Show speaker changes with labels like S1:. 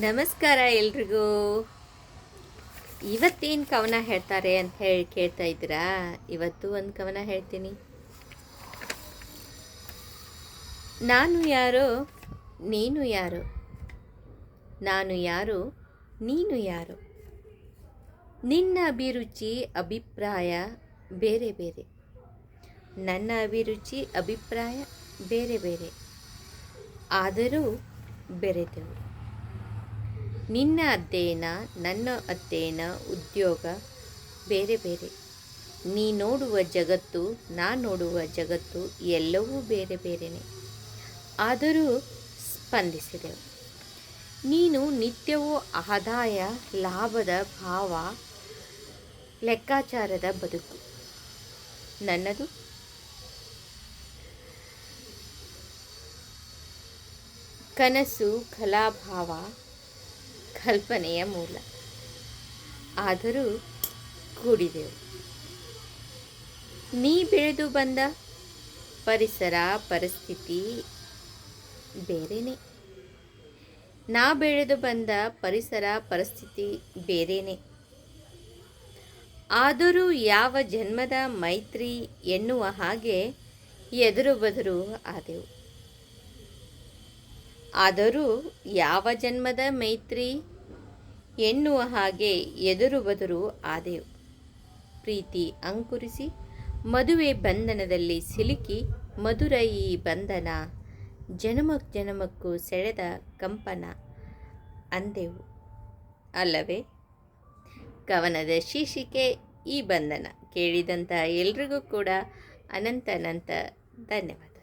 S1: ನಮಸ್ಕಾರ ಎಲ್ರಿಗೂ. ಇವತ್ತೇನು ಕವನ ಹೇಳ್ತಾರೆ ಅಂತ ಹೇಳಿ ಕೇಳ್ತಾ ಇದ್ದೀರಾ? ಇವತ್ತು ಒಂದು ಕವನ ಹೇಳ್ತೀನಿ. ನಾನು ಯಾರೋ ನೀನು ಯಾರೋ, ನಾನು ಯಾರೋ ನೀನು ಯಾರೋ, ನಿನ್ನ ಅಭಿರುಚಿ ಅಭಿಪ್ರಾಯ ಬೇರೆ ಬೇರೆ, ನನ್ನ ಅಭಿರುಚಿ ಅಭಿಪ್ರಾಯ ಬೇರೆ ಬೇರೆ, ಆದರೂ ಬೆರೆತೆವು. ನಿನ್ನ ಅಧ್ಯಯನ ನನ್ನ ಅಧ್ಯಯನ ಉದ್ಯೋಗ ಬೇರೆ ಬೇರೆ, ನೀ ನೋಡುವ ಜಗತ್ತು ನಾ ನೋಡುವ ಜಗತ್ತು ಎಲ್ಲವೂ ಬೇರೆ ಬೇರೆಯೇ, ಆದರೂ ಸ್ಪಂದಿಸಿದೆವು. ನೀನು ನಿತ್ಯವೂ ಆದಾಯ ಲಾಭದ ಭಾವ ಲೆಕ್ಕಾಚಾರದ ಬದುಕು, ನನ್ನದು ಕನಸು ಕಲಾಭಾವ ಕಲ್ಪನೆಯ ಮೂಲ, ಆದರೂ ಕೂಡಿದೆವು. ನೀ ಬೆಳೆದು ಬಂದ ಪರಿಸರ ಪರಿಸ್ಥಿತಿ ಬೇರೆಯೇ, ನಾ ಬೆಳೆದು ಬಂದ ಪರಿಸರ ಪರಿಸ್ಥಿತಿ ಬೇರೆಯೇ, ಆದರೂ ಯಾವ ಜನ್ಮದ ಮೈತ್ರಿ ಎನ್ನುವ ಹಾಗೆ ಎದುರು ಬದುರು ಆದೆವು. ಆದರೂ ಯಾವ ಜನ್ಮದ ಮೈತ್ರಿ ಎನ್ನುವ ಹಾಗೆ ಎದುರು ಬದುರು ಆದೆವು. ಪ್ರೀತಿ ಅಂಕುರಿಸಿ ಮದುವೆ ಬಂಧನದಲ್ಲಿ ಸಿಲುಕಿ ಮಧುರ ಈ ಬಂಧನ, ಜನ್ಮ ಜನ್ಮಕ್ಕೂ ಸೆಳೆದ ಕಂಪನ ಅಂದೆವು ಅಲ್ಲವೇ? ಕವನದ ಶೀರ್ಷಿಕೆ ಈ ಬಂಧನ. ಕೇಳಿದಂಥ ಎಲ್ರಿಗೂ ಕೂಡ ಅನಂತ ಧನ್ಯವಾದ.